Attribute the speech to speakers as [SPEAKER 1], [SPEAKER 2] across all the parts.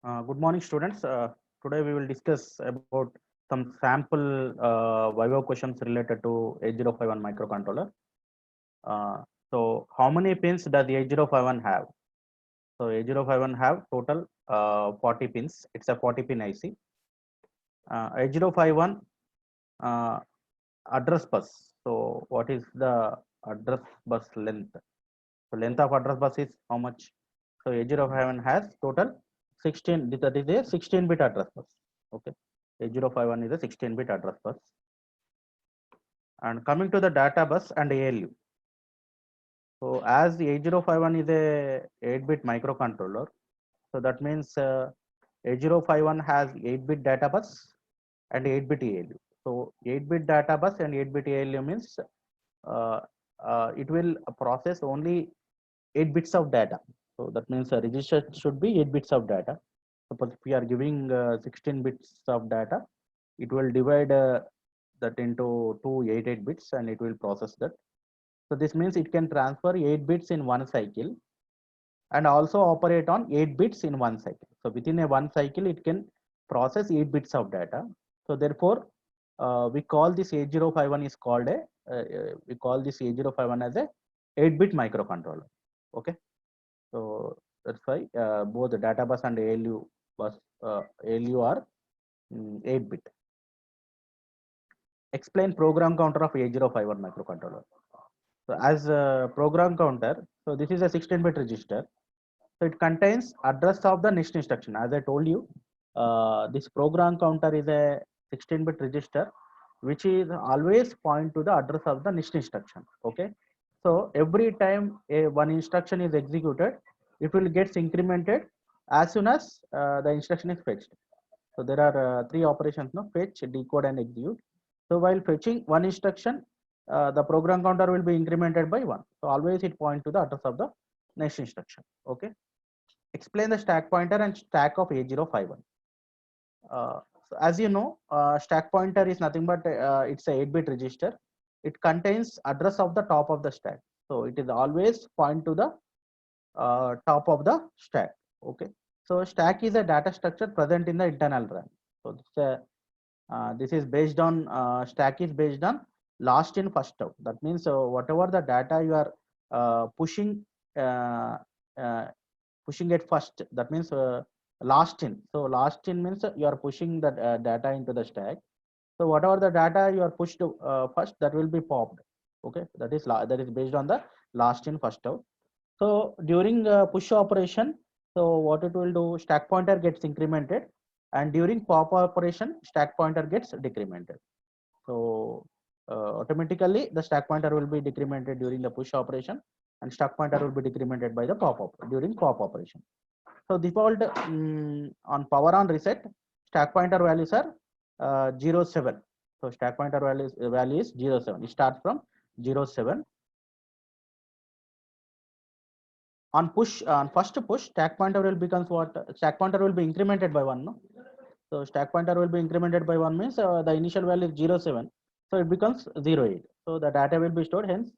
[SPEAKER 1] Good morning, students. Today we will discuss about some sample Viva questions related to 8051 microcontroller. So, how many pins does 8051 have? So, 8051 have total 40 pins. It's a 40 pin IC. 8051 uh, address bus. So, what is the address bus length? So, length of address bus is how much? So, 8051 has total 16. That is a 16-bit address bus. Okay. 8051 is a 16-bit address bus. And coming to the data bus and ALU. So as the 8051 is a 8-bit microcontroller, so that means 8051 has 8-bit data bus and 8-bit ALU. So 8-bit data bus and 8-bit ALU means uh, it will process only 8 bits of data. So that means a register should be 8 bits of data. Suppose if we are giving 16 bits of data, it will divide that into two 8 bits and it will process that. So this means it can transfer 8 bits in one cycle and also operate on 8 bits in one cycle. So within a one cycle, it can process 8 bits of data. So therefore, we call this 8051 is called a, we call this 8051 as a 8-bit microcontroller. Okay. So that's why both the data bus and ALU bus, ALU are 8-bit. Explain program counter of 8051 microcontroller. So as a program counter, so this is a 16-bit register. So it contains address of the next instruction. As I told you, this program counter is a 16-bit register, which is always point to the address of the next instruction. Okay. So every time one instruction is executed, it will get incremented as soon as the instruction is fetched. So there are three operations: no, fetch, decode, and execute. So while fetching one instruction, the program counter will be incremented by one. So always it point to the address of the next instruction. Okay. Explain the stack pointer and stack of 8051. So as you know, stack pointer is nothing but it's a 8-bit register. It contains address of the top of the stack. So it is always point to the top of the stack. Okay. So stack is a data structure present in the internal RAM. So this is based on stack is based on last in first out. That means whatever the data you are pushing uh, uh, pushing it first, that means last in. So last in means you are pushing the data into the stack. So whatever the data you are pushed first, that will be popped. Okay. That is based on the last in first out. So during push operation, so what it will do, stack pointer gets incremented, and during pop operation, stack pointer gets decremented. So automatically the stack pointer will be decremented during the push operation, and stack pointer will be decremented by the during pop operation. So default on power on reset, stack pointer values are 07. So stack pointer value is 07. It starts from 07. On push, on first push, stack pointer will becomes what? Stack pointer will be incremented by one. No? So stack pointer will be incremented by one means the initial value is 07. So it becomes 08. So the data will be stored. Hence,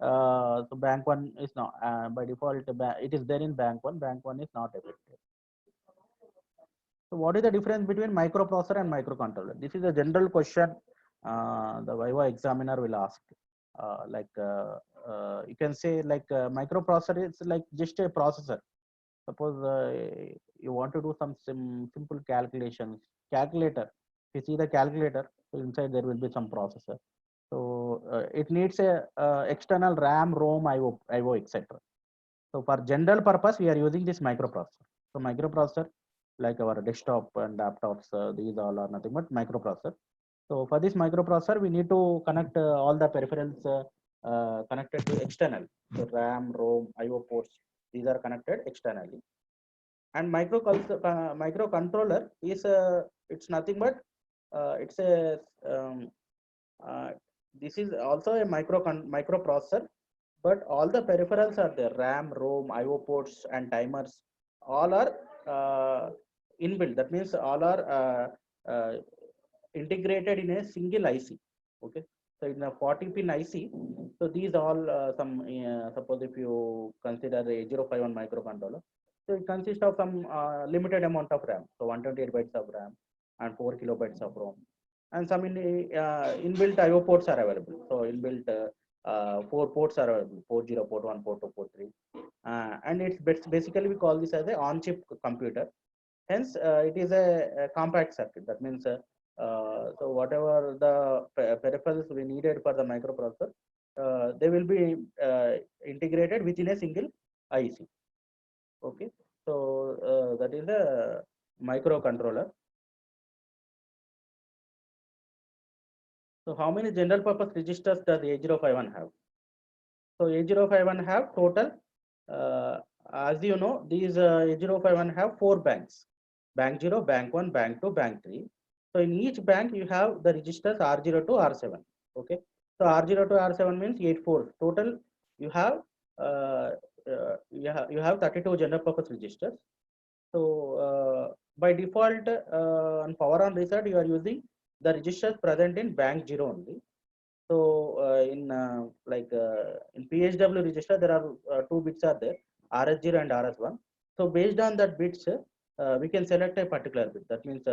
[SPEAKER 1] so bank one is not by default. It is there in bank one. Bank one is not affected. So what is the difference between microprocessor and microcontroller? This is a general question the Viva examiner will ask. You can say like microprocessor is like just a processor. Suppose you want to do some simple calculations. Calculator. If you see the calculator, so inside there will be some processor. So it needs a external RAM, ROM, IO, etc. So for general purpose, we are using this microprocessor. So microprocessor, like our desktop and laptops, these all are nothing but microprocessor. So for this microprocessor, we need to connect all the peripherals connected to external. So RAM, ROM, IO ports, these are connected externally. And microcontroller is it's nothing but it's a uh, this is also a microprocessor, but all the peripherals are there: RAM, ROM, IO ports, and timers. All are inbuilt. That means all are integrated in a single IC. Okay. So in a 40 pin IC, so these all some suppose if you consider a 8051 microcontroller. So it consists of some limited amount of RAM. So 128 bytes of RAM and 4 kilobytes of ROM. And some inbuilt IO ports are available. So inbuilt 4 ports are available: 40, port 1, port 2, port 3. And it's basically we call this as a on-chip computer. Hence, it is a compact circuit. That means, so whatever the peripherals we needed for the microprocessor, they will be integrated within a single IC. Okay, so that is a microcontroller. So how many general purpose registers does 8051 have? So 8051 have total, as you know, these 8051 have 4 banks: bank 0, bank 1, bank 2, bank 3. So in each bank you have the registers R0 to R7. Okay, so R0 to R7 means 8 4 total. You have you have 32 general purpose registers. So by default, on power on reset, you are using the registers present in bank 0 only. So in PHW register, there are 2 bits are there, RS0 and RS1. So based on that bits, we can select a particular bit. That means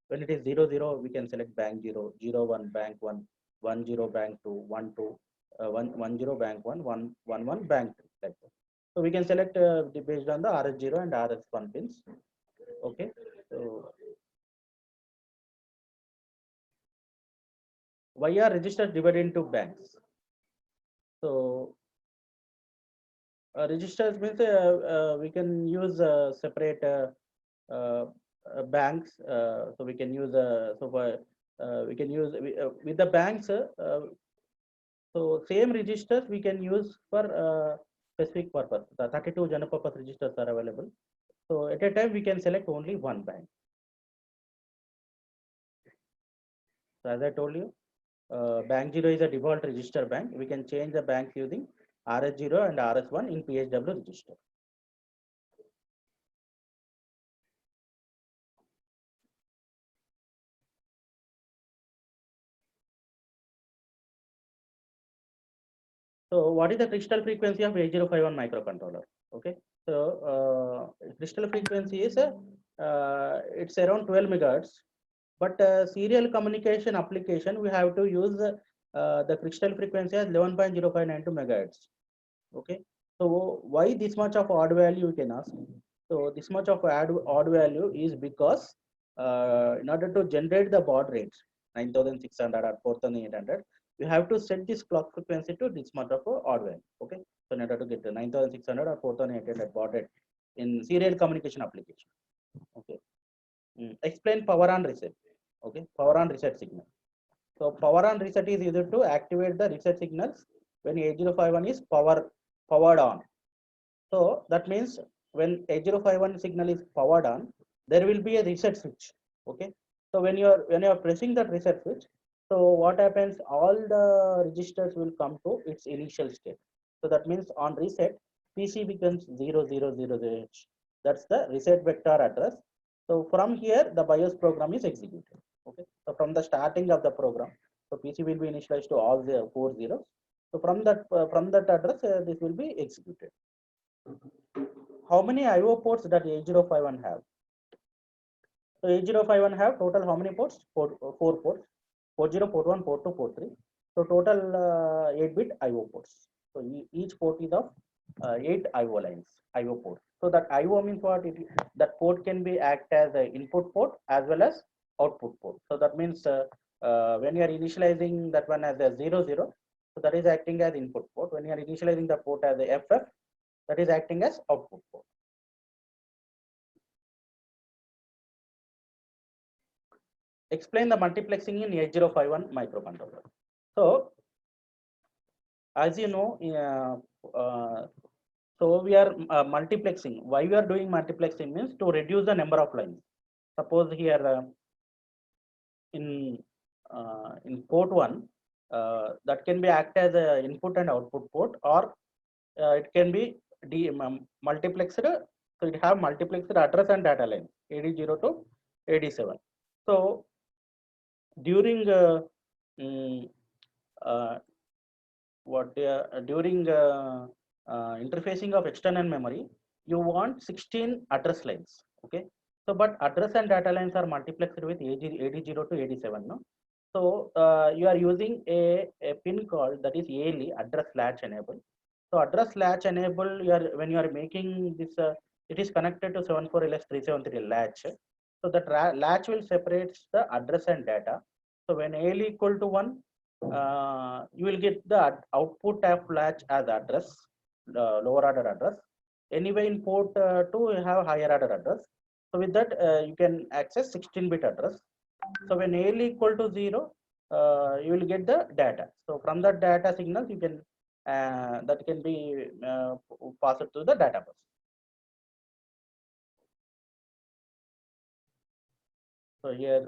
[SPEAKER 1] when it is 0 0, we can select bank 0, 0 1 bank 1, 1 0 bank 2, 1 2, 1 0 bank 1, 1 1 1 bank 2, like that. So we can select based on the RS0 and RS1 pins. Okay. So why are registers divided into banks? So registers means we can use separate banks. So we can use we can use with the banks. So same registers we can use for specific purpose. The 32 general purpose registers are available. So at a time we can select only one bank. So as I told you, bank 0 is a default register bank. We can change the banks using RS0 and RS1 in PHW register. So what is the crystal frequency of 8051 microcontroller? Okay, so crystal frequency is it's around 12 megahertz, but serial communication application we have to use the crystal frequency as 11.0592 megahertz. Okay, so why this much of odd value, you can ask. So this much of odd value is because in order to generate the baud rates 9600 or 4800, you have to set this clock frequency to this much of odd value. Okay, so in order to get the 9600 or 4800 baud rate in serial communication application. Okay, explain power on reset. Okay, power on reset signal. So power on reset is used to activate the reset signals when 8051 is powered on. So that means when 8051 signal is powered on, there will be a reset switch. Okay. So when you are pressing that reset switch, so what happens? All the registers will come to its initial state. So that means on reset, PC becomes 0000H. That's the reset vector address. So from here, the BIOS program is executed. Okay. So from the starting of the program, so PC will be initialized to all the 4 zeros. So from that address, this will be executed. How many IO ports that 8051 have? So 8051 have total how many ports? Four ports. 40, port 1, port 2, port 3. So total 8-bit IO ports. So each port is of 8 IO lines, IO ports. So that IO means what? That port can be act as an input port as well as output port. So that means when you are initializing that one as a 00, so that is acting as input port. When you are initializing the port as a FF, that is acting as output port. Explain the multiplexing in 8051 microcontroller. So as you know, so we are multiplexing. Why we are doing multiplexing means to reduce the number of lines. Suppose here in port 1, that can be act as a input and output port, or it can be multiplexed. So it have multiplexed address and data line AD0 to AD7. So during during interfacing of external memory, you want 16 address lines. Okay. So, but address and data lines are multiplexed with AD0 to AD7. No? So, you are using a pin called that is ALE, address latch enable. So, address latch enable, when you are making this, it is connected to 74LS373 latch. So, that latch will separate the address and data. So, when ALE equal to 1, you will get the output of latch as address, lower order address. Anyway, in port 2, you have higher order address. So, with that, you can access 16-bit address. So, when ALE equal to 0, you will get the data. So, from that data signals, you can that can be passed to the data bus. So, here,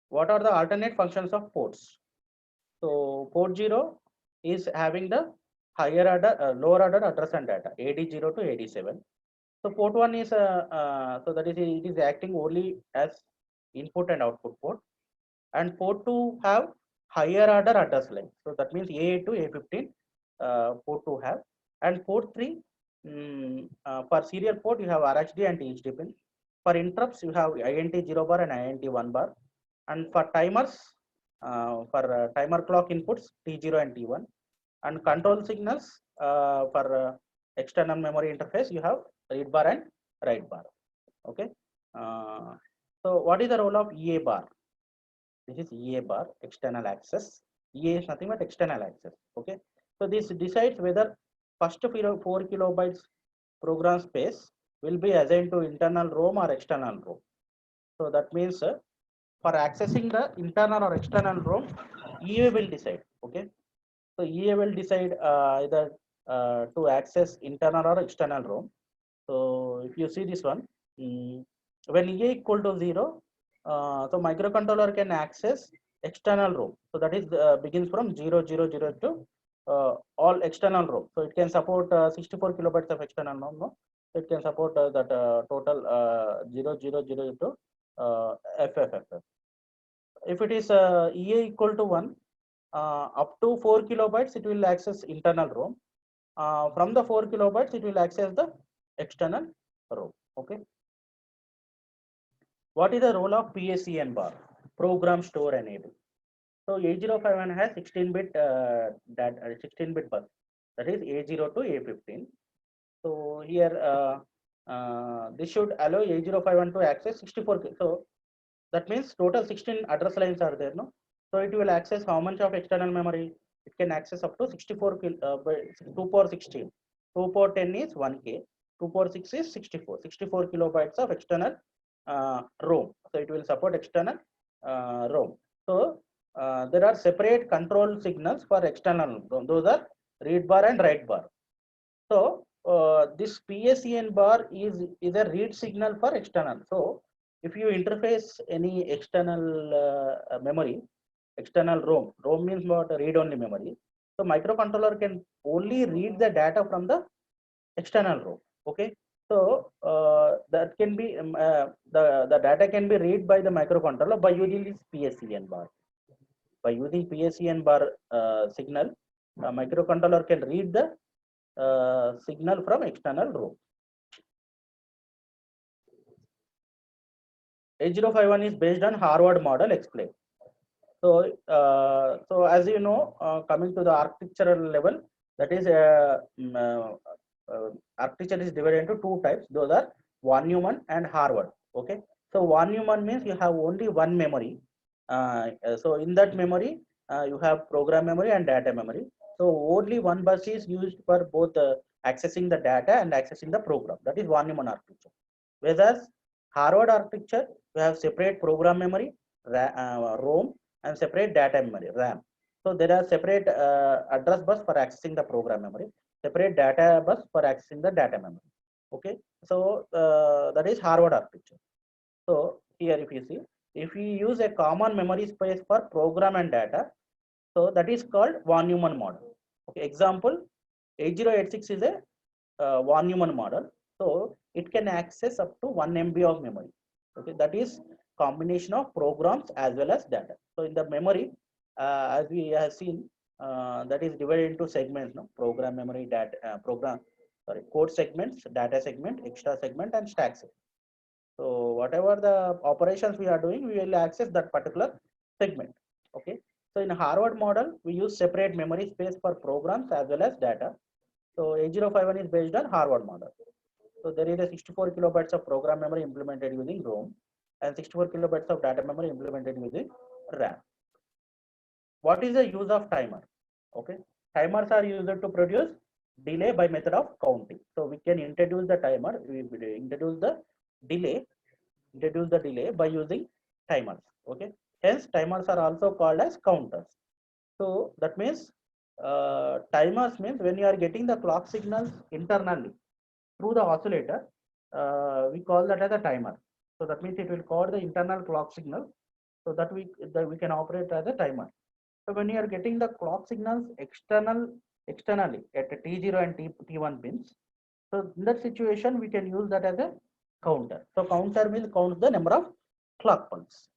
[SPEAKER 1] what are the alternate functions of ports? So, port 0 is having the higher order, lower order address and data, AD0 to AD7. So, port 1 is, so that is, it is acting only as input and output port. And port 2 have higher order address line. So, that means A to A15 port 2 have. And port 3, for serial port, you have RHD and THD pin. For interrupts, you have INT 0 bar and INT 1 bar. And for timers, for timer clock inputs, T0 and T1. And control signals for external memory interface, you have read bar and write bar. Okay. So, what is the role of EA bar? This is EA bar, external access. EA is nothing but external access. Okay. So, this decides whether first 4 kilobytes program space will be assigned to internal ROM or external ROM. So, that means for accessing the internal or external ROM, EA will decide. Okay. So, EA will decide either to access internal or external ROM. So, if you see this one, when EA equal to 0, so microcontroller can access external ROM. So, that is begins from 000 to all external ROM. So, it can support 64 kilobytes of external ROM. No? It can support that total 000 to FFFF. If it is EA equal to 1, up to 4 kilobytes, it will access internal ROM. From the 4 kilobytes, it will access the external ROM. Okay. What is the role of PSEN bar? Program store enable. So 8051 has 16-bit 16-bit bus. That is A0 to A15. So here this should allow 8051 to access 64. So that means total 16 address lines are there, no? So it will access how much of external memory? It can access up to 64 by 2 power 16. 2 power 10 is 1K. 2 power 6 is 64. 64 kilobytes of external ROM. So it will support external ROM. So there are separate control signals for external ROM. Those are read bar and write bar. So this PSEN bar is a read signal for external. So if you interface any external memory, external ROM means what? Read-only memory. So microcontroller can only read the data from the external ROM. Okay. So that can be the data can be read by the microcontroller by using this PSEN bar. By using PSEN bar signal, microcontroller can read the signal from external ROM. 8051 is based on Harvard model explained. So, so as you know, coming to the architectural level, that is architecture is divided into two types. Those are Von Neumann and Harvard. Okay. So Von Neumann means you have only one memory. So in that memory, you have program memory and data memory. So only one bus is used for both accessing the data and accessing the program. That is Von Neumann architecture. Whereas Harvard architecture, you have separate program memory, ROM, and separate data memory, RAM. So there are separate address bus for accessing the program memory, separate data bus for accessing the data memory. Okay, so that is Harvard architecture. So here, if you see, if we use a common memory space for program and data, so that is called Von Neumann model. Okay, example 8086 is a Von Neumann model. So it can access up to 1 MB of memory. Okay, that is combination of programs as well as data. So in the memory, as we have seen, that is divided into segments, no? Program memory, data, program code segments, data segment, extra segment, and stack segment. So whatever the operations we are doing, we will access that particular segment. Okay. So in a Harvard model, we use separate memory space for programs as well as data. So 8051 is based on Harvard model. So there is a 64 kilobytes of program memory implemented using ROM and 64 kilobytes of data memory implemented using RAM. What is the use of timer? Okay, timers are used to produce delay by method of counting. So we can introduce the timer, we introduce the delay by using timers. Okay, hence timers are also called as counters. So that means timers means when you are getting the clock signals internally through the oscillator, we call that as a timer. So that means it will call the internal clock signal, so that we can operate as a timer. So when you are getting the clock signals externally at T0 and T1 pins, so in that situation we can use that as a counter. So counter will count the number of clock pulses.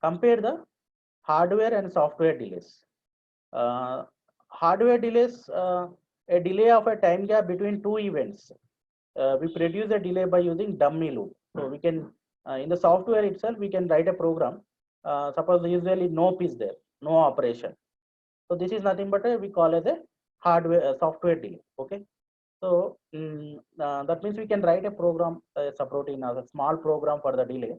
[SPEAKER 1] Compare the hardware and software delays. Hardware delays, a delay of a time gap between two events. We produce a delay by using dummy loop. So we can, in the software itself, we can write a program. Suppose usually no is there, no operation. So this is nothing but we call as a hardware software delay. Okay. So that means we can write a program, a subroutine, as a small program for the delay.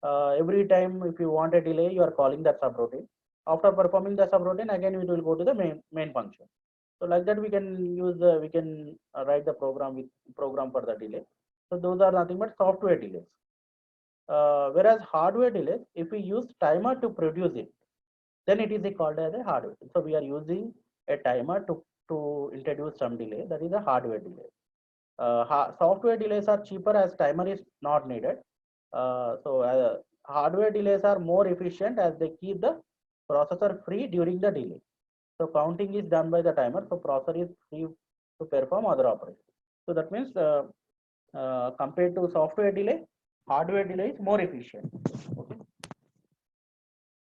[SPEAKER 1] Every time if you want a delay, you are calling that subroutine. After performing the subroutine, again it will go to the main function. So like that we can use the write the program for the delay. So those are nothing but software delays. Whereas hardware delays, if we use timer to produce it, then it is called as a hardware. So we are using a timer to introduce some delay. That is a hardware delay. Software delays are cheaper as timer is not needed. Hardware delays are more efficient as they keep the processor free during the delay. So counting is done by the timer, so processor is free to perform other operations. So that means compared to software delay, hardware delay is more efficient. Okay.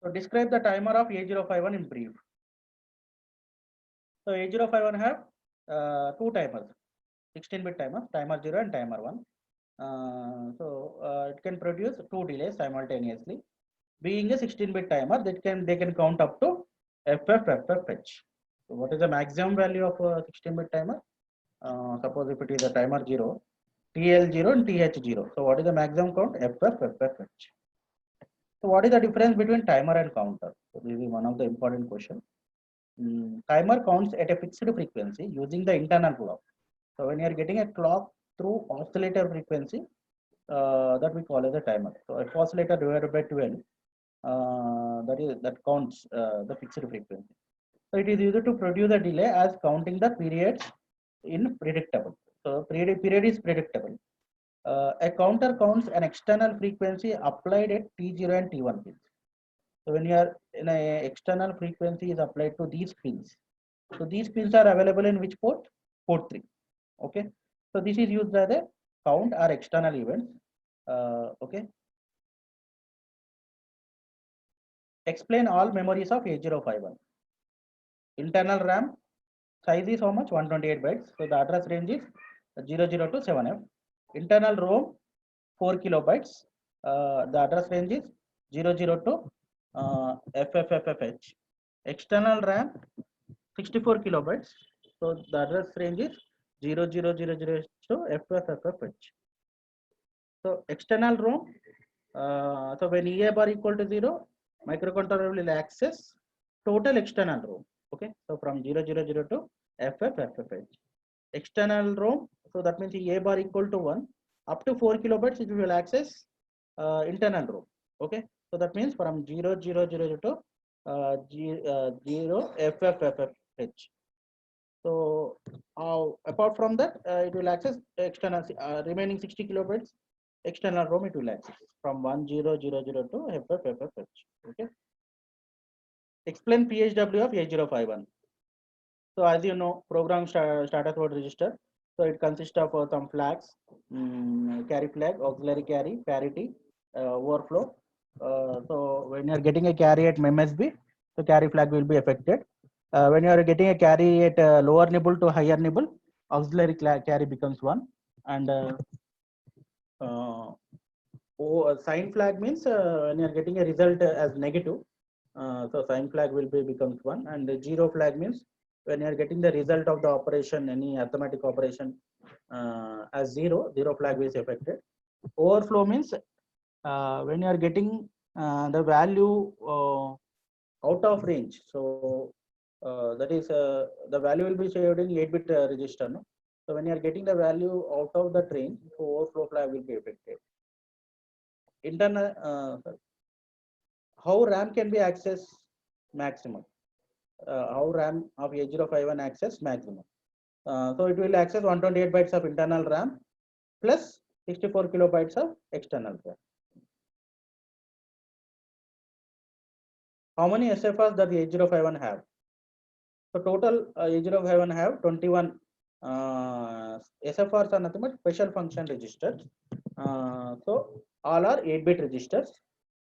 [SPEAKER 1] So describe the timer of 8051 in brief. So 8051 have two timers, 16-bit timers, timer 0 and timer 1. It can produce two delays simultaneously. Being a 16-bit timer, they can count up to FFFFH. So what is the maximum value of a 16-bit timer? Suppose if it is a timer 0, TL0 and TH0. So what is the maximum count? FFFFH. So what is the difference between timer and counter? So this is one of the important questions. Timer counts at a fixed frequency using the internal clock. So when you are getting a clock through oscillator frequency, that we call as a timer. So if oscillator divided by 12, that counts the fixed frequency. So it is used to produce a delay as counting the periods in predictable. So period is predictable. A counter counts an external frequency applied at T0 and T1 pins. So when you are in a external frequency is applied to these pins. So these pins are available in which port? Port 3. Okay. So this is used as a count or external events. Okay. Explain all memories of 8051. Internal RAM size is how much? 128 bytes. So the address range is 00 to 7F. Internal ROM 4 kilobytes. The address range is 00 to FFFFH. External RAM 64 kilobytes. So the address range is 0000 to FFFFH. So external ROM. So when EA bar equal to 0, microcontroller will access total external ROM. Okay, so from 000 to FFFFH. External ROM, so that means EA bar equal to 1, up to 4 kilobytes it will access internal ROM. Okay, so that means from 000 to 0 FFFFH. So apart from that, it will access external remaining 60 kilobytes external ROM it will access from 1000 to FFFFH. Okay. Explain PHW of 8051. So as you know, program status word register. So it consists of some flags, carry flag, auxiliary carry, parity, overflow. So when you are getting a carry at MSB, so carry flag will be affected. When you are getting a carry at lower nibble to higher nibble, auxiliary carry becomes 1. And sign flag means when you are getting a result as negative, so sign flag will be becomes 1. And the zero flag means when you are getting the result of the operation, any arithmetic operation as zero flag is affected. Overflow means when you are getting the value out of range. So that is the value will be saved in 8-bit register. No? So when you are getting the value out of that range, so overflow flag will be affected. Internal how RAM can be accessed maximum. How RAM of 8051 access maximum. So it will access 128 bytes of internal RAM plus 64 kilobytes of external RAM. How many SFRs does the 8051 have? So total 8051 have 21 SFRs are nothing but special function registers. So all are 8-bit registers.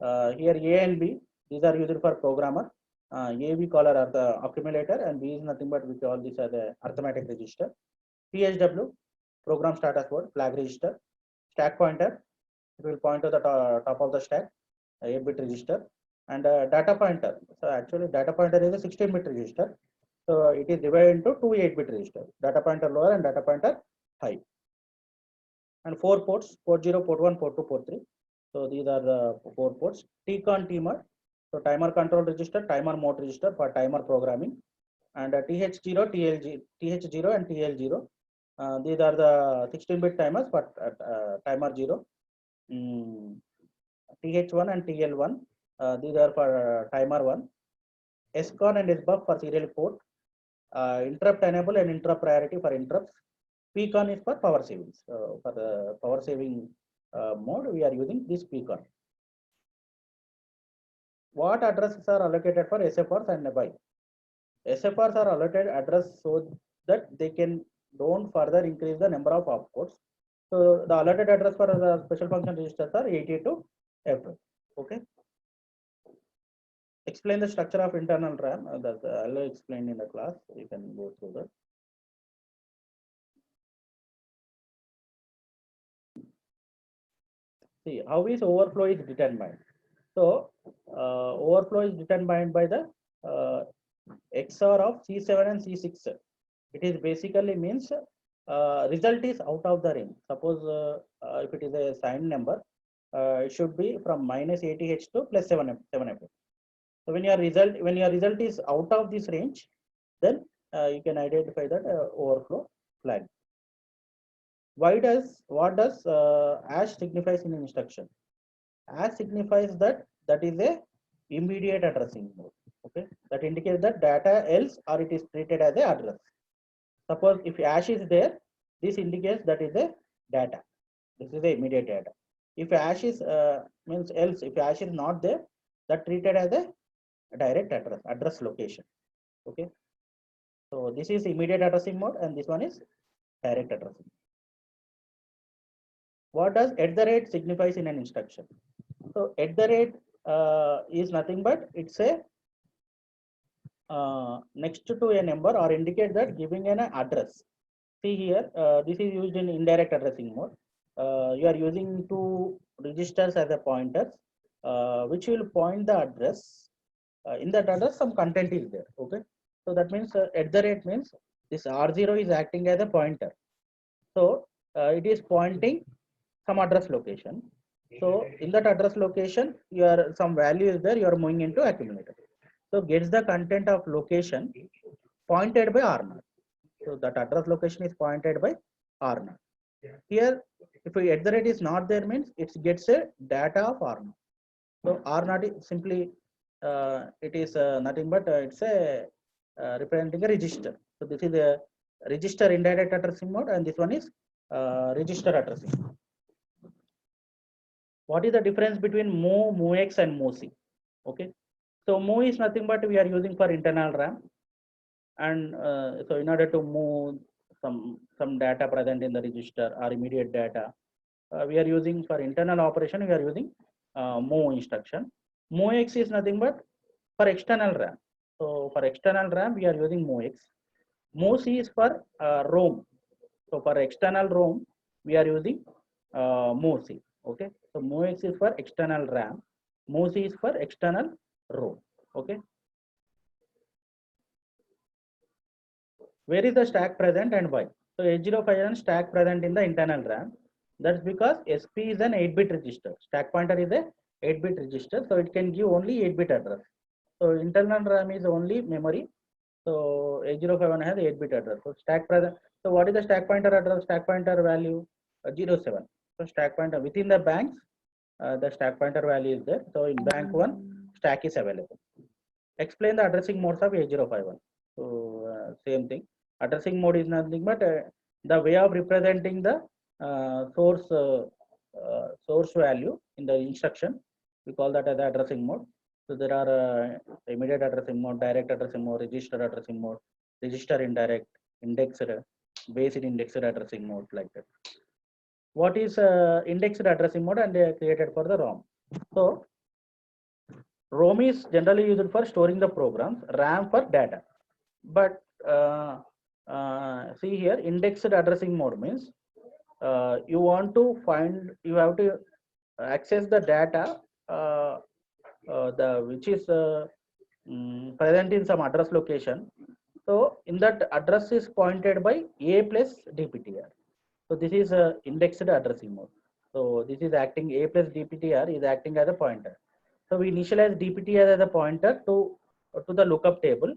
[SPEAKER 1] Here A and B, these are used for programmer. A we call are the accumulator, and B is nothing but we call this as the arithmetic register. PSW, program status word, flag register. Stack pointer, it will point to the top of the stack, 8-bit register. And data pointer, so actually data pointer is a 16-bit register. So it is divided into two 8-bit registers, data pointer lower and data pointer high. And 4 ports, port 0, port 1, port 2, port 3. So these are the 4 ports. TCON timer, so timer control register, timer mode register for timer programming. And TH0, TH0 and TL0. These are the 16-bit timers for timer 0. TH1 and TL1, these are for timer 1. SCON and SBUF for serial port. Interrupt enable and interrupt priority for interrupts. PCON is for power savings. For the power saving mode, we are using this PCON. What addresses are allocated for SFRs and why? SFRs are allotted address so that they can don't further increase the number of opcodes. So the allotted address for the special function registers are 82 F12. Okay. Explain the structure of internal RAM. That I'll explain in the class. You can go through that. See how is overflow is determined. So overflow is determined by the XOR of C7 and C6. It is basically means result is out of the range. Suppose if it is a signed number, it should be from -80H to plus 7F. So when your result is out of this range, then you can identify that overflow flag. What does hash signifies in instruction? Hash signifies that is a immediate addressing mode. Okay, that indicates that data else or it is treated as a address. Suppose if hash is there, this indicates that is a data. This is the immediate data. If hash is means else, if hash is not there, that treated as a direct address location. Okay, so this is immediate addressing mode, and this one is direct addressing. What does @ signifies in an instruction? So @ is nothing but it's a next to a number or indicate that giving an address. See here, this is used in indirect addressing mode. You are using two registers as a pointers, which will point the address. In that address, some content is there. Okay, so that means @ means this R0 is acting as a pointer. So it is pointing some address location. So in that address location, your some value is there. You are moving into accumulator. So gets the content of location pointed by R0. So that address location is pointed by R0. Here, if @ is not there, means it gets a data of R0. So R0 is simply it is nothing but it's a representing a register. So this is a register indirect addressing mode, and this one is register addressing. What is the difference between move, MOVX, and MOVC? Okay, so move is nothing but we are using for internal RAM, and so in order to move some data present in the register or immediate data, we are using for internal operation. We are using move instruction. MOVX is nothing but for external RAM.
[SPEAKER 2] So for external RAM, we are using MOX. MOC is for ROM. So for external ROM, we are using MOC. Okay. So MOX is for external RAM. MOC is for external ROM. Okay. Where is the stack present and why? So 8051 stack present in the internal RAM. That's because SP is an 8-bit register. Stack pointer is a 8-bit register, so it can give only 8-bit address. So internal RAM is only memory. So 8051 has 8-bit address. So stack present. So what is the stack pointer address? Stack pointer value 07. So stack pointer within the banks, the stack pointer value is there. So in bank 1, stack is available. Explain the addressing modes of 8051. So same thing. Addressing mode is nothing but the way of representing the source value in the instruction. We call that as the addressing mode. So there are immediate addressing mode, direct addressing mode, register addressing mode, register indirect, indexed, based indexed addressing mode, like that. What is indexed addressing mode and created for the ROM? So ROM is generally used for storing the programs, RAM for data. But see here, indexed addressing mode means you want to find, you have to access the data which is present in some address location. So in that address is pointed by A plus DPTR. So this is a indexed addressing mode. So this is acting, A plus DPTR is acting as a pointer. So we initialize DPTR as a pointer to the lookup table,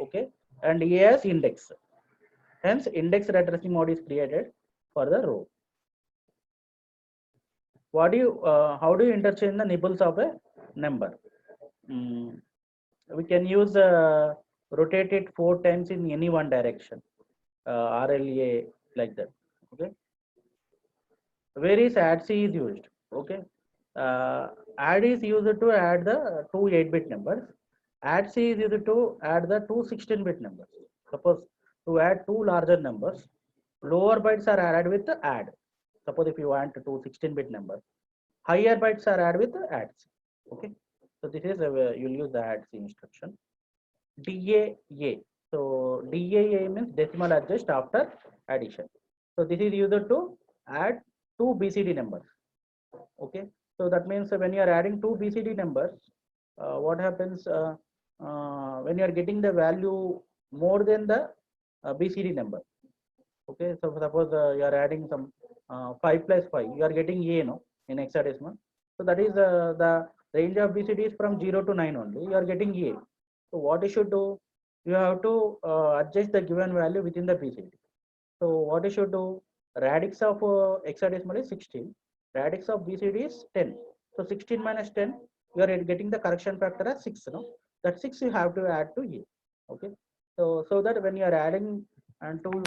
[SPEAKER 2] okay, and A as index. Hence, indexed addressing mode is created for the row. What do you? How do you interchange the nibbles of a number? We can use rotate it 4 times in any one direction. RLA, like that. Okay. Where is ADC is used? Okay. Add is used to add the two 8-bit numbers. ADC is used to add the two 16-bit numbers. Suppose to add two larger numbers, lower bytes are added with the add. Suppose if you want two 16-bit numbers, higher bytes are added with the adds. Okay. So this is you'll use the adds instruction. DAA. So DAA means decimal adjust after addition. So this is used to add two BCD numbers. Okay. So that means when you are adding two BCD numbers, what happens when you are getting the value more than the BCD number? Okay. So suppose you are adding some 5 plus 5, you are getting A, no, in hexadecimal. So that is the range of BCD is from 0 to 9 only. You are getting A. So what you should do? You have to adjust the given value within the BCD. So what you should do? Radix of hexadecimal is 16. Radix of BCD is 10. So 16 minus 10, you are getting the correction factor as 6. No? That 6 you have to add to A. Okay. So that when you are adding and to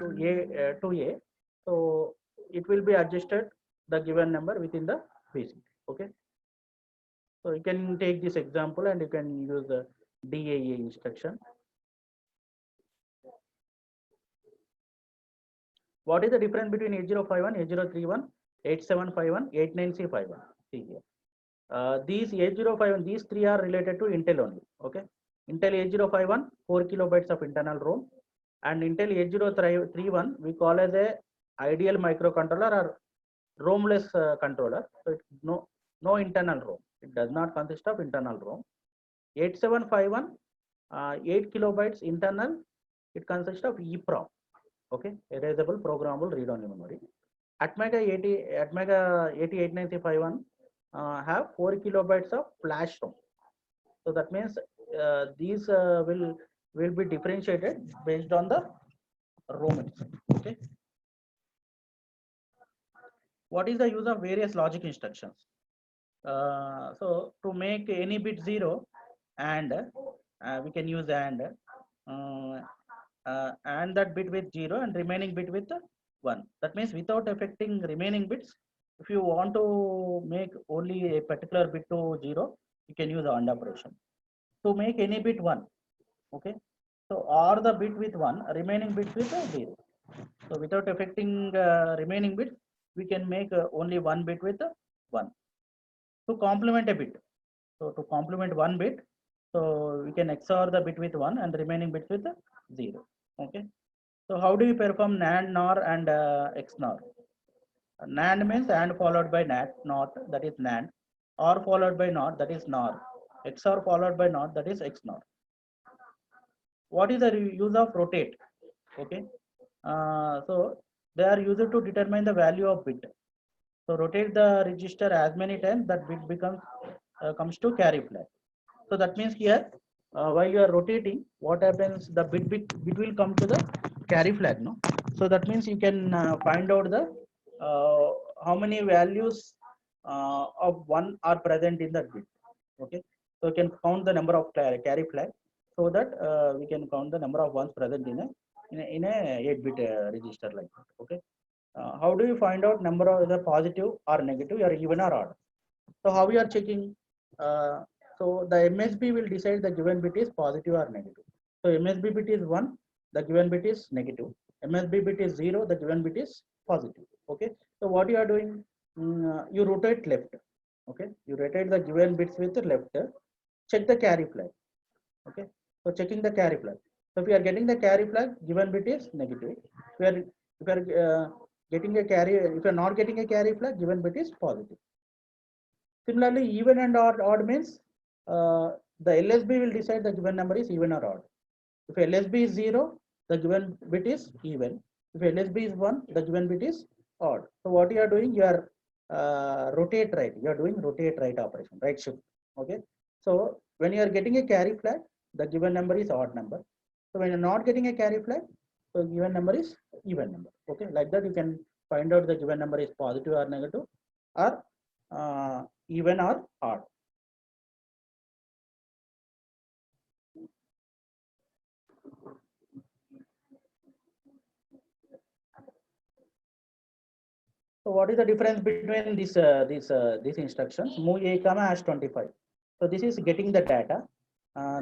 [SPEAKER 2] A, so it will be adjusted the given number within the BCD. Okay. So you can take this example and you can use the DAA instruction. What is the difference between 8051, 8031, 8751, 89C51? See here. These 8051, these three are related to Intel only. Okay. Intel 8051, 4 kilobytes of internal ROM, and Intel 8031 we call as a ideal microcontroller or ROM-less controller. So it's no internal ROM. It does not consist of internal ROM. 8751, 8 kilobytes internal. It consists of EEPROM. Okay, erasable programmable read-only memory. Atmega 8089C51 have 4 kilobytes of flash ROM. So that means these will be differentiated based on the ROM itself. Okay. What is the use of various logic instructions? So to make any bit 0, and we can use and that bit with 0 and remaining bit with 1. That means without affecting remaining bits, if you want to make only a particular bit to 0, you can use the AND operation. To make any bit 1, okay. So or the bit with 1, remaining bits with 0. So without affecting remaining bits, we can make only one bit with 1. To complement a bit, so to complement one bit, So we can XOR the bit with 1 and remaining bits with 0. Okay. So how do you perform NAND, NOR and XNOR? NAND means AND followed by NOT, that is NAND. OR followed by NOT, that is NOR. XOR followed by NOT, that is XNOR. What is the use of rotate? Okay. So they are used to determine the value of bit. So rotate the register as many times that bit becomes comes to carry flag. So that means here while you are rotating, what happens? The bit will come to the carry flag, no? So that means you can find out the how many values of one are present in that bit. Okay, so you can count the number of carry flag, so that we can count the number of ones present in a 8-bit register like that. Okay, how do you find out number of the positive or negative or even or odd? So how we are checking? So the MSB will decide the given bit is positive or negative. So MSB bit is 1, the given bit is negative. MSB bit is 0, the given bit is positive. Okay. So what you are doing? You rotate left. Okay. You rotate the given bits with the left. Check the carry flag. Okay. So checking the carry flag. So if you are getting the carry flag, given bit is negative. If you are getting a carry, if you are not getting a carry flag, given bit is positive. Similarly, even and odd means the LSB will decide the given number is even or odd. If LSB is 0, the given bit is even. If LSB is 1, the given bit is odd. So what you are doing, you are rotate right. You are doing rotate right operation, right shift. Okay. So when you are getting a carry flag, the given number is odd number. So when you are not getting a carry flag, so given number is even number. Okay. Like that, you can find out the given number is positive or negative, or even or odd. So what is the difference between these instructions? Move a comma hash 25. So this is getting the data.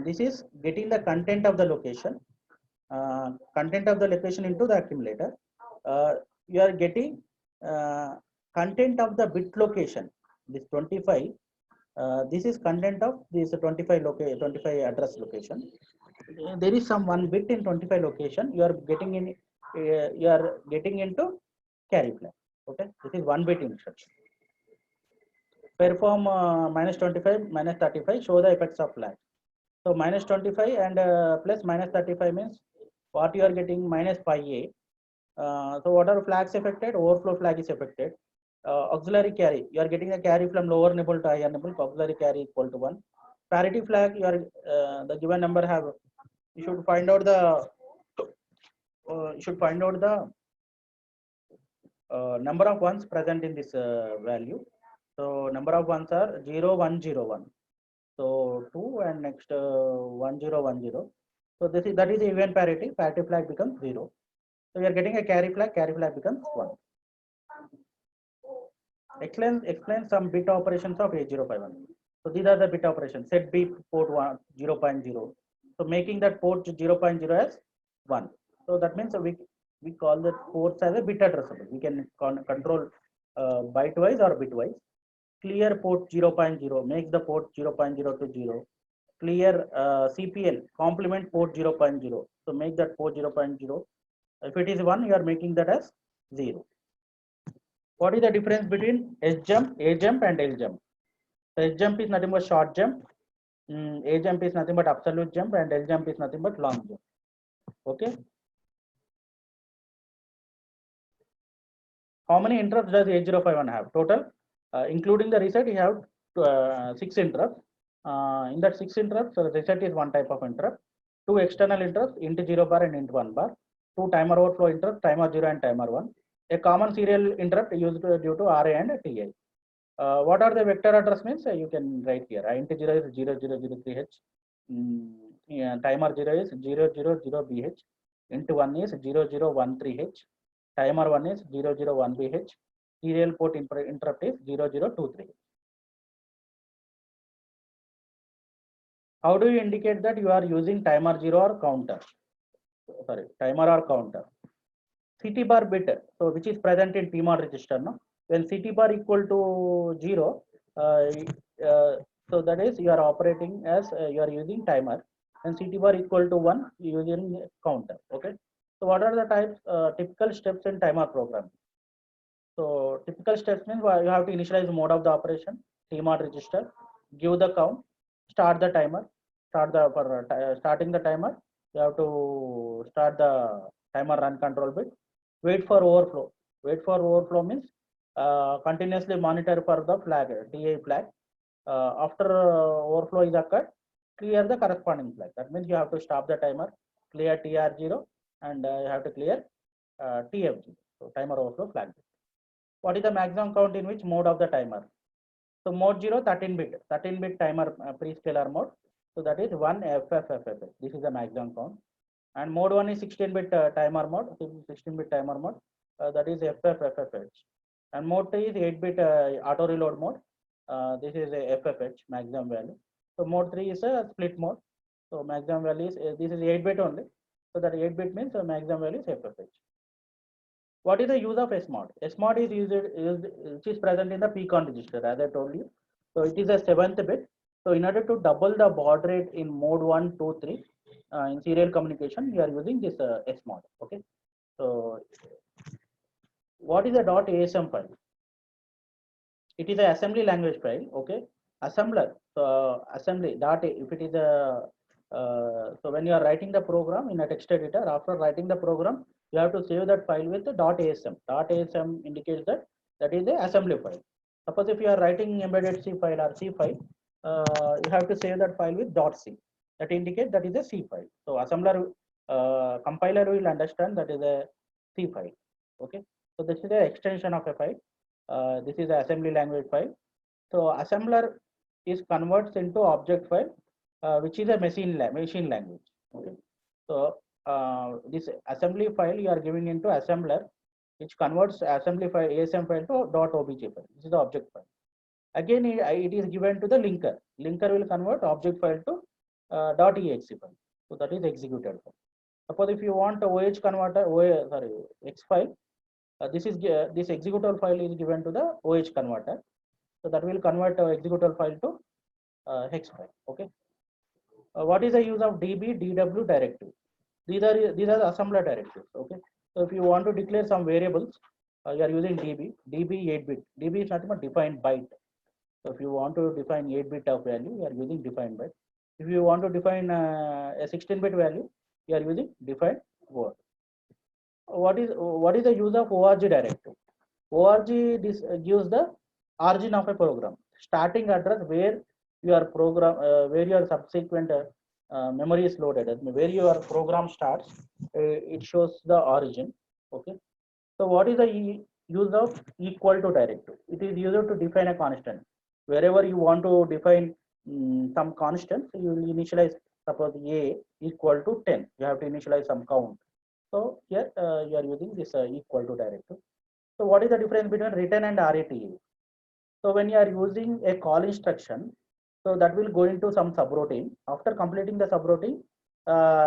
[SPEAKER 2] This is getting the content of the location. Content of the location into the accumulator. You are getting content of the bit location. This 25. This is content of this 25 address location. There is some one bit in 25 location. You are getting in. You are getting into carry flag. Okay, this is 1 bit instruction. Perform minus 25 minus 35, show the effects of flag. So minus 25 and plus minus 35 means what you are getting minus pi a. So what are flags affected? Overflow flag is affected. Auxiliary carry, you are getting a carry from lower nibble to higher nibble. Auxiliary carry equal to 1. Parity flag, you are the given number have. You should find out the. Number of ones present in this value. So number of ones are 0, 1, 0, 1. So 2 and next 1, 0, 1, 0. So that is even parity. Parity flag becomes 0. So we are getting a carry flag becomes 1. Explain some bit operations of 8051. So these are the bit operations. Set B port 1 0.0. So making that port 0.0 as 1. So that means we call the ports as a bit addressable. We can control byte wise or bit wise. Clear port 0.0 makes the port 0.0 to 0. Clear CPL complement port 0.0. So make that port 0.0. If it is 1, you are making that as 0. What is the difference between S jump, A jump, and L jump? So S jump is nothing but short jump. A jump is nothing but absolute jump, and L jump is nothing but long jump. Okay. How many interrupts does 8051 have? Total, including the reset, you have 6 interrupts. In that 6 interrupts, so the reset is one type of interrupt. 2 external interrupts, int 0 bar and int 1 bar. 2 timer overflow interrupts, timer 0 and timer 1. A common serial interrupt used due to RA and TI. What are the vector address means? You can write here. Int 0 is 0003H. Timer 0 is 000BH. Int 1 is 0013H. Timer 1 is 001BH. Serial port interrupt is 0023. How do you indicate that you are using timer 0 or counter? Sorry, timer or counter. CT bar bit, so which is present in TMOD register. No? When CT bar equal to 0, So that is you are operating as you are using timer, and CT bar equal to 1 using counter. Okay. So what are the types typical steps in timer programming? So typical steps means you have to initialize the mode of the operation, TMOD register, give the count, start the timer, starting the timer. You have to start the timer run control bit. Wait for overflow. Wait for overflow means continuously monitor for the flag, TA flag. After overflow is occurred, clear the corresponding flag. That means you have to stop the timer, clear TR0, and you have to clear TF0. So timer overflow flag. What is the maximum count in which mode of the timer? So mode 0, 13-bit timer pre-scalar mode. So that is 1 FFFF. This is the maximum count. And mode 1 is 16-bit timer mode. 16-bit timer mode. That is FFFFH. And mode 2 is 8-bit auto reload mode. This is a FFH maximum value. So mode 3 is a split mode. So maximum value is this is 8-bit only. So that 8-bit means maximum value is FFH. What is the use of SMOD? SMOD is used which is present in the PCON register, as I told you. So it is a 7th bit. So in order to double the baud rate in mode 1, 2, 3 in serial communication, we are using this SMOD. Okay. So what is a .asm file? It is an assembly language file. Okay. Assembler. So assembly dot if it is a so when you are writing the program in a text editor, after writing the program, you have to save that file with .asm. .asm indicates that that is the assembly file. Suppose if you are writing embedded C file or C file, you have to save that file with .c. That indicates that is a C file. So assembler compiler will understand that is a C file. Okay. So this is the extension of a file. This is the assembly language file. So assembler is converts into object file, which is a machine language. Okay. So this assembly file you are giving into assembler, which converts assembly file ASM file to .obj file. This is the object file. Again, it is given to the linker. Linker will convert object file to .exe file. So that is executed file. Suppose if you want a OH converter, X file, this executable file is given to the OH converter. So that will convert executable file to hex file. Okay. What is the use of DB, DW directive? These are the assembler directives. Okay. So if you want to declare some variables, you are using DB. DB 8-bit. DB is nothing but defined byte. So if you want to define 8-bit of value, you are using defined byte. If you want to define a 16-bit value, you are using defined word. What is the use of ORG directive? ORG gives the origin of a program, starting address where your program, where your subsequent memory is loaded, where your program starts. It shows the origin. Okay. So what is the use of equal to directive? It is used to define a constant. Wherever you want to define some constant, you will initialize. Suppose a equal to 10. You have to initialize some count. So here you are using this equal to directive. So what is the difference between return and RETA? So when you are using a call instruction, so that will go into some subroutine. After completing the subroutine,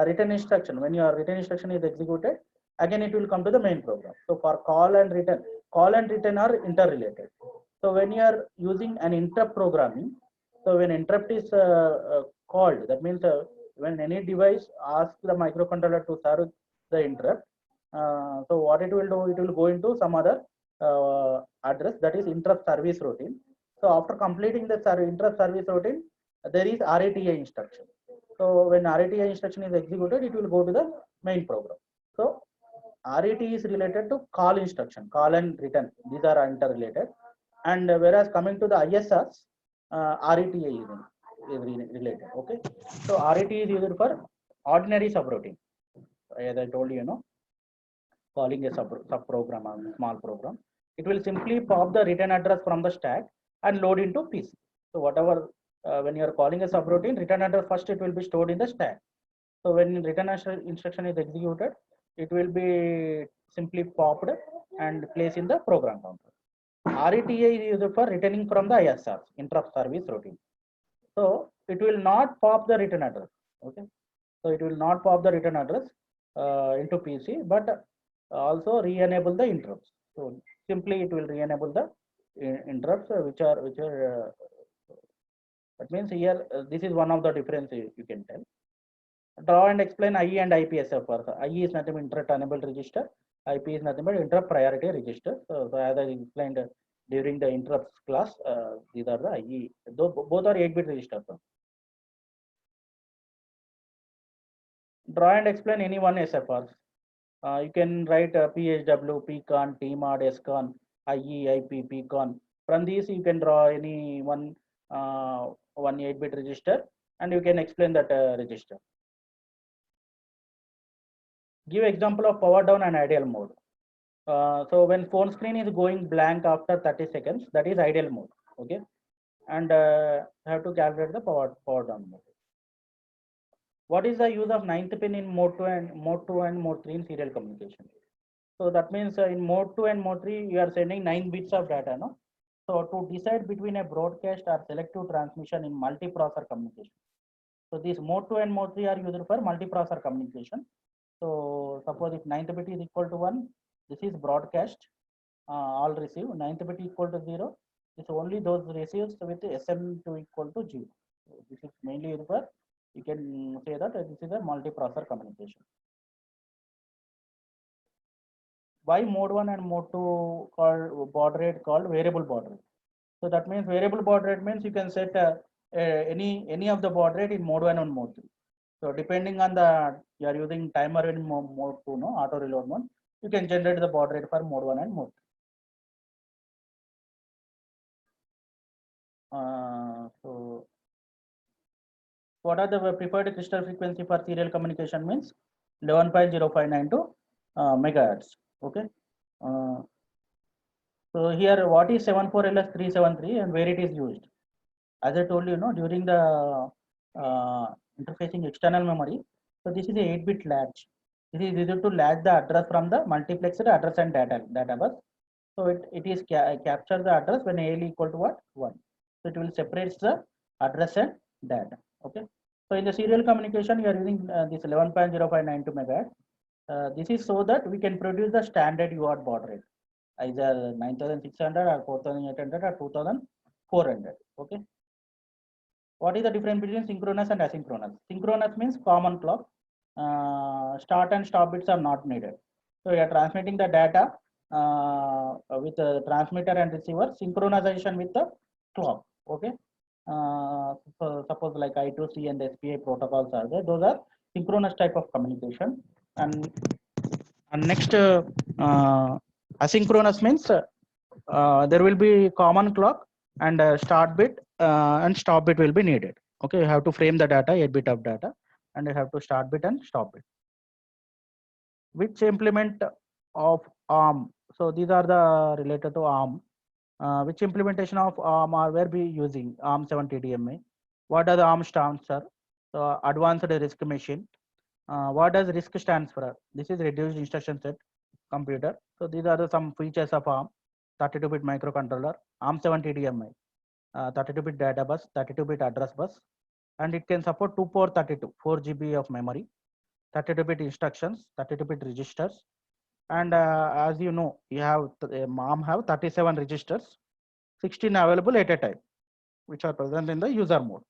[SPEAKER 2] return instruction, when your return instruction is executed, again it will come to the main program. So for call and return are interrelated. So when you are using an interrupt programming, so when interrupt is called, that means when any device asks the microcontroller to serve the interrupt, so what it will do, it will go into some other address, that is interrupt service routine. So after completing the interrupt service routine, there is RETA instruction. So when RETA instruction is executed, it will go to the main program. So RET is related to call instruction, call and return. These are interrelated. And whereas coming to the ISRs, RETA is related. Okay. So RET is used for ordinary subroutine. As I told you, calling a sub program or small program, it will simply pop the return address from the stack and load into PC. So whatever when you are calling a subroutine, return address first it will be stored in the stack. So when return instruction is executed, it will be simply popped and placed in the program counter. RETA is used for returning from the ISRs, interrupt service routine. So it will not pop the return address. Okay. So it will not pop the return address into PC, but also re-enable the interrupts. So simply it will re-enable the interrupts which are That means here this is one of the difference you can tell. Draw and explain IE and IPSF. IE is nothing but interrupt enabled register. IP is nothing but interrupt priority register. So as I explained during the interrupts class, these are the IE. Both are 8-bit registers. Draw and explain any one SFR. You can write PHW, PCON, TMOD, SCON, IE, IP, PCON. From these, you can draw any one 8-bit register, and you can explain that register. Give example of power down and ideal mode. So when phone screen is going blank after 30 seconds, that is ideal mode. Okay, and have to calculate the power down mode. What is the use of 9th pin in mode 2 and mode 3 in serial communication? So that means in mode 2 and mode 3, you are sending 9 bits of data, no? So to decide between a broadcast or selective transmission in multiprocessor communication. So these mode 2 and mode 3 are used for multiprocessor communication. So suppose if 9th bit is equal to 1, this is broadcast, all receive. 9th bit equal to 0, this only those receives with SM2 equal to 0. So this is mainly used for, you can say that this is a multiprocessor communication. Why mode 1 and mode 2 called baud rate called variable baud rate? So that means variable baud rate means you can set any of the baud rate in mode 1 and mode 3. So depending on the, you are using timer in mode 2, no, auto reload mode, you can generate the baud rate for mode 1 and mode 3. So what are the preferred crystal frequency for serial communication means 11.0592 megahertz. Okay. So here what is 74LS373 and where it is used? As I told you, during the interfacing external memory. So this is a 8-bit latch. This is used to latch the address from the multiplexer address and data bus. So it is capture the address when AL equal to what? 1. So it will separate the address and data. Okay. So in the serial communication, we are using this 11.0592 megahertz. This is so that we can produce the standard UART baud rate, either 9600 or 4800 or 2400. Okay. What is the difference between synchronous and asynchronous? Synchronous means common clock. Start and stop bits are not needed. So we are transmitting the data with the transmitter and receiver. Synchronization with the clock. Okay. So suppose like I2C and SPI protocols are there. Those are synchronous type of communication. And next, asynchronous means there will be common clock and start bit and stop bit will be needed. Okay, you have to frame the data, 8-bit of data, and you have to start bit and stop bit. Which implement of ARM? So these are the related to ARM. Which implementation of ARM are we using? ARM7TDMA. What does ARM stands for? So advanced risk machine. What does RISC stands for? This is reduced instruction set computer. So these are some features of ARM. 32-bit microcontroller, ARM7TDMA, 32-bit data bus, 32-bit address bus, and it can support 2 port 32, 4 GB of memory, 32-bit instructions, 32-bit registers, and as you know, you have ARM have 37 registers, 16 available at a time, which are present in the user mode,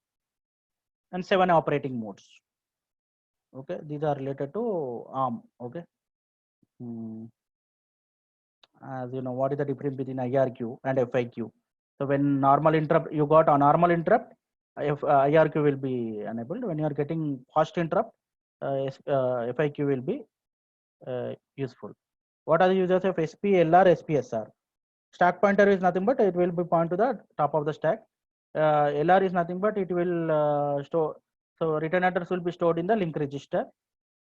[SPEAKER 2] and 7 operating modes. Okay, these are related to ARM. Okay. As you know, what is the difference between IRQ and FIQ? So when normal interrupt, you got a normal interrupt, IRQ will be enabled. When you are getting fast interrupt, FIQ will be useful. What are the uses of SP, LR, SPSR? Stack pointer is nothing but it will be point to the top of the stack. LR is nothing but it will store. So return address will be stored in the link register.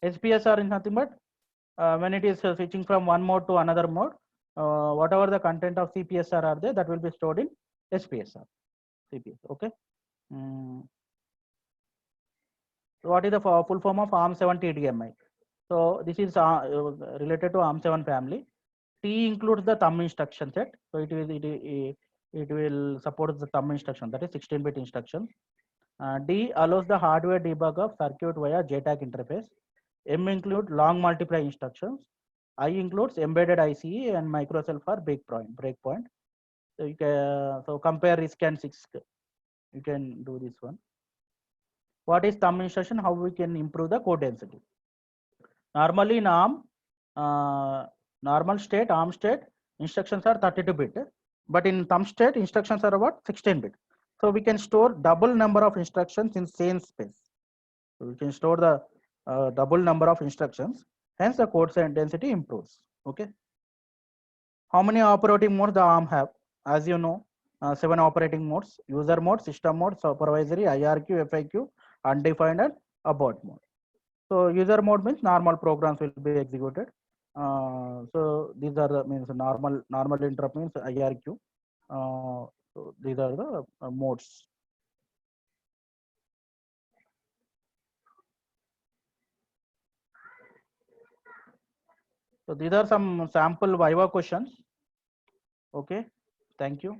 [SPEAKER 2] SPSR is nothing but when it is switching from one mode to another mode, whatever the content of CPSR are there, that will be stored in SPSR. CPS. Okay. What is the full form of ARM7TDMA? So this is related to ARM7 family. T includes the thumb instruction set. So it will support the thumb instruction, that is 16-bit instruction. D allows the hardware debug of circuit via JTAG interface. M include long multiply instructions. I includes embedded ICE and microcell for breakpoint. So you can compare RISC and CISC.
[SPEAKER 1] You can do this one. What is thumb instruction? How we can improve the code density? Normally in ARM, normal state, ARM state, instructions are 32-bit, but in thumb state, instructions are about 16-bit. So we can store double number of instructions in same space. So we can store the double number of instructions. Hence, the code density improves. Okay. How many operating modes the ARM have? As you know, 7 operating modes: user mode, system mode, supervisory, IRQ, FIQ, undefined, and abort mode. So user mode means normal programs will be executed. So these are the means normal interrupt means IRQ. So these are the modes. So these are some sample Viva questions. Okay, thank you.